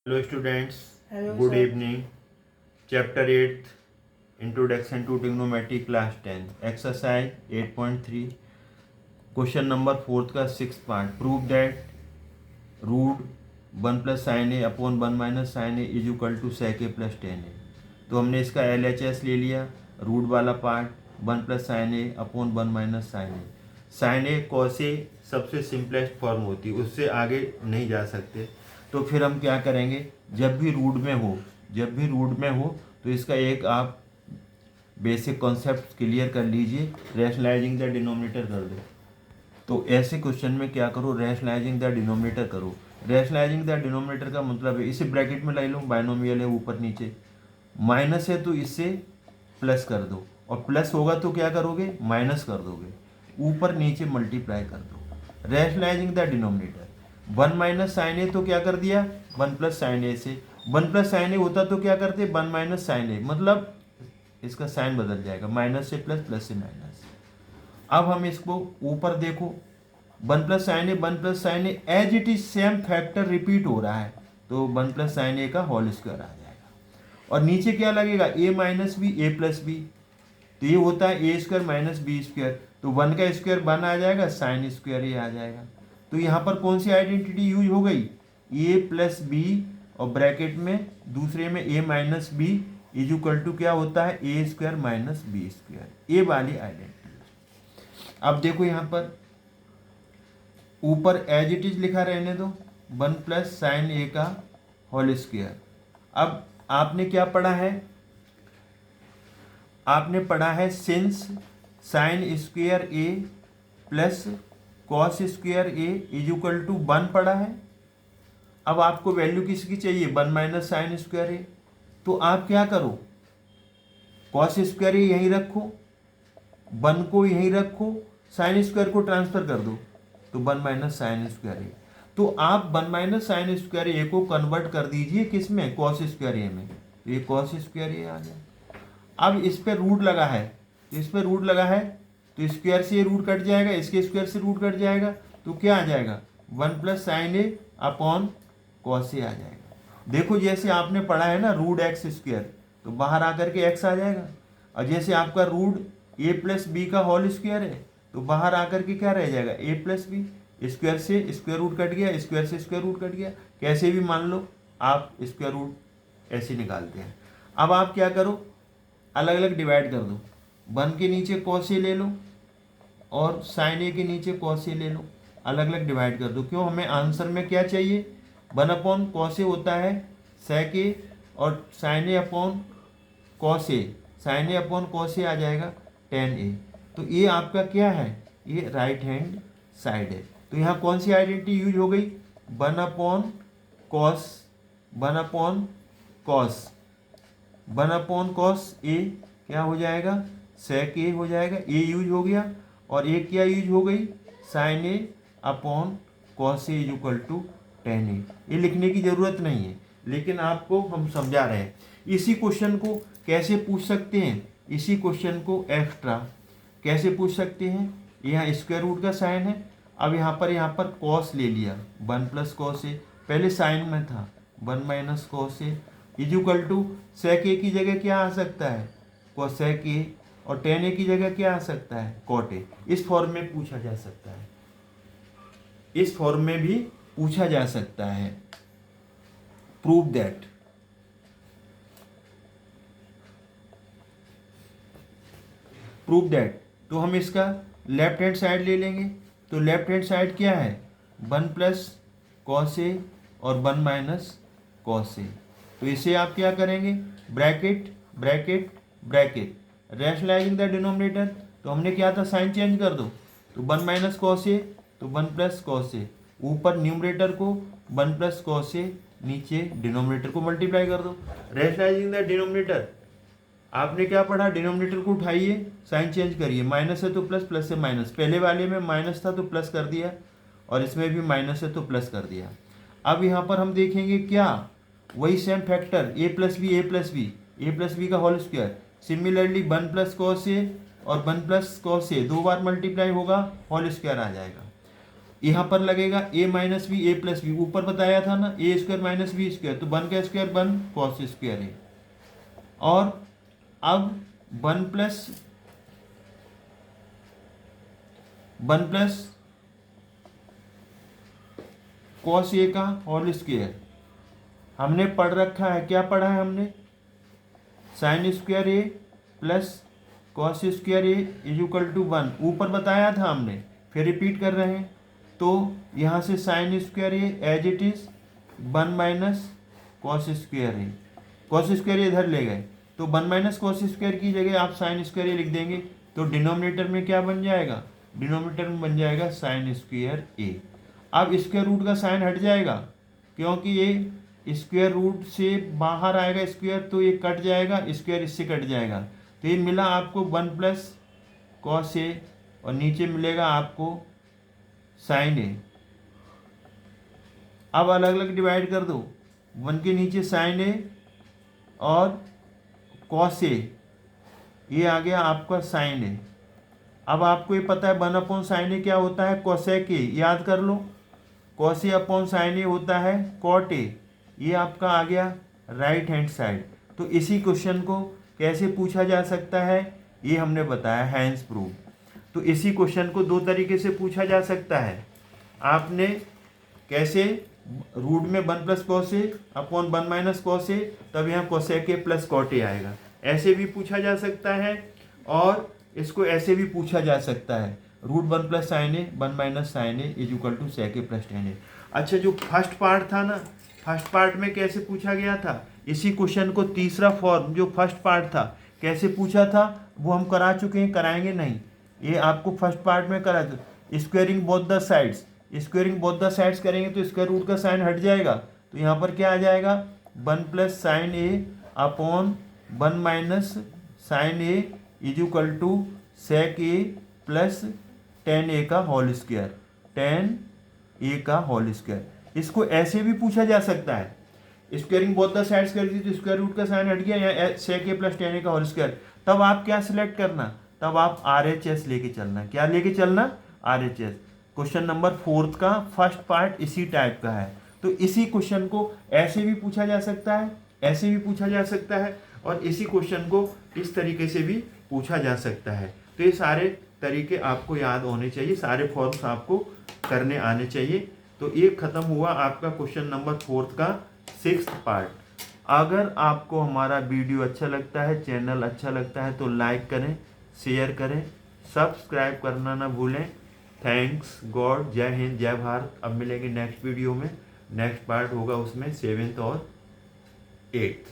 Hello students, Hello, good sir. evening. Chapter 8 Introduction to Trigonometry Class 10 Exercise 8.3 Question number 4 का 6th part Prove that root 1 plus sin a upon 1 minus sin a is equal to sec a plus tan a. तो हमने इसका LHS ले लिया root वाला part 1 plus sine A upon 1 minus sine A. Sign A cos A सबसे simplest form होती है, उससे आगे नहीं जा सकते. तो फिर हम क्या करेंगे, जब भी रूट में हो तो इसका एक आप बेसिक कॉन्सेप्ट क्लियर कर लीजिए. रैशनलाइजिंग द डिनोमिनेटर कर दो. तो ऐसे क्वेश्चन में क्या करो, रैशनलाइजिंग द डिनोमिनेटर करो. रैशनलाइजिंग द डिनोमिनेटर का मतलब है, इसे ब्रैकेट में ला लो, बाइनोमियल है ऊपर नीचे, माइनस है तो इससे प्लस कर दो, और प्लस होगा तो क्या करोगे, माइनस कर दोगे, ऊपर नीचे मल्टीप्लाई कर दो. Rationalising the denominator 1 minus sine A तो क्या कर दिया 1 प्लस साइन ए से. 1 प्लस साइन ए होता तो क्या करते 1 माइनस साइन ए, मतलब इसका साइन बदल जाएगा, माइनस से प्लस, प्लस से माइनस. अब हम इसको ऊपर देखो, 1 plus sine A as it is same factor repeat हो रहा है, तो 1 प्लस साइन ए का होल स्क्वायर आ जाएगा. और नीचे क्या लगेगा ए minus B A plus B, तो ये होता है A square minus B square, तो 1 का स्क्वायर 1 आ जाएगा, साइन स्क्वायर ये आ जाएगा. तो यहाँ पर कौन सी आइडेंटिटी यूज हो गई, ए प्लस बी, और ब्रैकेट में दूसरे में A minus B is equal to क्या होता है A square minus B square, ये वाली आइडेंटिटी. अब देखो यहाँ पर ऊपर एज इट इज लिखा रहने दो, 1 प्लस साइन ए का होल स्क्वायर. अब आपने क्या पढ़ा है, आपने पढ़ा है since sine square A plus cos square A is equal to 1 पढ़ा है. अब आपको वैल्यू किसकी चाहिए 1 माइनस साइन स्क्वायर ए, तो आप क्या करो, कॉस स्क्वायर ए यहीं रखो, 1 को यहीं रखो, साइन स्क्वायर को ट्रांसफर कर दो, तो 1 माइनस साइन स्क्वायर ए. तो आप 1 माइनस साइन स्क्वायर ए को कन्वर्ट कर दीजिए किस में, कॉस स्क्वायर ए में, तो ये कॉस स्क्वायर ए आ जाए. अब इस पे रूट लगा है, तो इस पे रूट लगा है तो स्क्वायर से रूट कट जाएगा, इसके स्क्वायर से रूट कट जाएगा, तो क्या आ जाएगा 1 plus sine A upon cos ए आ जाएगा. देखो जैसे आपने पढ़ा है ना रूट एक्स स्क्वायर, तो बाहर आकर के एक्स आ जाएगा, और जैसे आपका रूट ए प्लस बी का होल स्क्वायर है, तो बाहर आकर के क्या रह जाएगा ए प्लस बी, स्क्वायर से स्क्वायर रूट कट गया, स्क्वायर से स्क्वायर रूट कट गया, कैसे भी मान लो आप स्क्वायर रूट ऐसे निकालते हैं. अब आप क्या करो, अलग अलग डिवाइड कर दो, 1 के नीचे कॉस ए ले लो और साइन ए के नीचे कॉस ए ले लो, अलग अलग डिवाइड कर दो. क्यों, हमें आंसर में क्या चाहिए, 1 अपॉन कॉस ए होता है सेक ए, और sign A upon cos A, sign A upon cos ए आ जाएगा टेन ए. तो ये आपका क्या है, ये राइट हैंड साइड है. तो यहाँ कौन सी आइडेंटिटी यूज हो गई, 1 upon cos, 1 upon cos, 1 upon cos A क्या हो जाएगा सेक ए हो जाएगा, ए यूज हो गया, और एक क्या यूज हो गई sine A upon cos A is equal to tan A. ये लिखने की ज़रूरत नहीं है, लेकिन आपको हम समझा रहे हैं. इसी क्वेश्चन को कैसे पूछ सकते हैं, इसी क्वेश्चन को एक्स्ट्रा कैसे पूछ सकते हैं, यहाँ स्क्वायर रूट का साइन है, अब यहाँ पर कॉस ले लिया 1 प्लस कॉस ए, पहले साइन में था 1 minus cos A is equal to sec A की जगह क्या आ सकता है कोसेक ए, और टेन ए की जगह क्या आ सकता है कॉट ए. इस फॉर्म में पूछा जा सकता है, इस फॉर्म में भी पूछा जा सकता है. Prove that, prove that. तो हम इसका लेफ्ट हैंड साइड ले लेंगे, तो लेफ्ट हैंड साइड क्या है 1 प्लस कॉस ए और 1 माइनस कॉस ए. तो इसे आप क्या करेंगे bracket bracket bracket, rationalising the denominator, तो हमने क्या था साइन चेंज कर दो, तो 1 माइनस कॉस ए तो 1 प्लस कॉस ए, ऊपर न्यूमरेटर को 1 प्लस कॉस ए, नीचे डिनोमिनेटर को मल्टीप्लाई कर दो. रैशनलाइजिंग द डिनोमिनेटर, आपने क्या पढ़ा, डिनोमिनेटर को उठाइए साइन चेंज करिए, माइनस है तो प्लस, प्लस से माइनस, पहले वाले में माइनस था तो प्लस कर दिया, और इसमें भी माइनस है तो प्लस कर दिया. अब यहाँ पर हम देखेंगे क्या, वही same factor A plus B A plus B, A plus B का whole square, similarly 1 plus cos A और 1 प्लस कॉस ए 2 बार मल्टीप्लाई होगा, होल स्क्वायर आ जाएगा. यहाँ पर लगेगा a minus B A plus B, ऊपर बताया था ना A square minus B square, तो 1 का स्क्वायर 1 कॉस स्क्वायर है। और अब 1 प्लस कॉस ए का होल स्क्वायर हमने पढ़ रखा है। क्या पढ़ा है हमने? Sine square A plus cos square A is equal to 1, ऊपर बताया था हमने, फिर रिपीट कर रहे हैं। तो यहाँ से sine square A as it is 1 minus cos square A, cos square A इधर ले गए, तो 1 माइनस कॉस स्क्वायर की जगह आप साइन स्क्वायर ए लिख देंगे, तो डिनोमिनेटर में क्या बन जाएगा? डिनोमिनेटर में बन जाएगा साइन स्क्वायर ए। अब स्क्वायर रूट का साइन हट जाएगा, क्योंकि ये स्क्वायर रूट से बाहर आएगा स्क्वायर, तो ये कट जाएगा, स्क्वायर इससे कट जाएगा, तो ये मिला आपको 1 प्लस कॉस ए और नीचे मिलेगा आपको साइन ए। अब अलग अलग डिवाइड कर दो, 1 के नीचे साइन ए और कॉस ए, ये आ गया आपका साइन ए। अब आपको ये पता है 1 अपॉन साइन ए क्या होता है? कोसेक ए, याद कर लो। कॉस ए अपॉन साइन ए होता है कॉट ए, ये आपका आ गया राइट हैंड साइड। तो इसी क्वेश्चन को कैसे पूछा जा सकता है ये हमने बताया, हैंस प्रूफ। तो इसी क्वेश्चन को दो तरीके से पूछा जा सकता है। आपने कैसे? रूट में 1 plus cos A upon 1 minus cos A, तब यहाँ cosec A plus cot A आएगा, ऐसे भी पूछा जा सकता है। और इसको ऐसे भी पूछा जा सकता है, root 1 plus sine A 1 minus sine A is equal to sec A plus tan A. अच्छा, जो फर्स्ट पार्ट था ना, फर्स्ट पार्ट में कैसे पूछा गया था? इसी क्वेश्चन को तीसरा फॉर्म जो फर्स्ट पार्ट था कैसे पूछा था वो हम करा चुके हैं, कराएंगे नहीं, ये आपको फर्स्ट पार्ट में करा था। Squaring both the sides, squaring both the sides करेंगे तो स्क्वायर रूट का साइन हट जाएगा, तो यहाँ पर क्या आ जाएगा? 1 plus sine A upon 1 minus sine A is equal to sec A plus tan A का होल स्क्वायर, टेन ए का होल स्क्वायर। इसको ऐसे भी पूछा जा सकता है, स्क्वायरिंग बोथ द साइड्स कर दी तो स्क्वायर रूट का साइन हट गया, यहाँ सेक ए प्लस टेन ए का होल स्क्वायर। तब आप क्या सिलेक्ट करना? तब आप RHS लेके चलना। क्या लेके चलना? RHS। क्वेश्चन नंबर 4 का फर्स्ट पार्ट इसी टाइप का है। तो इसी क्वेश्चन को ऐसे भी पूछा जा सकता है, ऐसे भी पूछा जा सकता है, और इसी क्वेश्चन को इस तरीके से भी पूछा जा सकता है। तो ये सारे तरीके आपको याद होने चाहिए, सारे फॉर्म्स आपको करने आने चाहिए। तो ये खत्म हुआ आपका क्वेश्चन नंबर 4 का 6th पार्ट। अगर आपको हमारा वीडियो अच्छा लगता है, चैनल अच्छा लगता है तो लाइक करें, शेयर करें, सब्सक्राइब करना ना भूलें। थैंक्स गॉड, जय हिंद, जय भारत। अब मिलेंगे नेक्स्ट वीडियो में, नेक्स्ट पार्ट होगा उसमें 7th और 8th।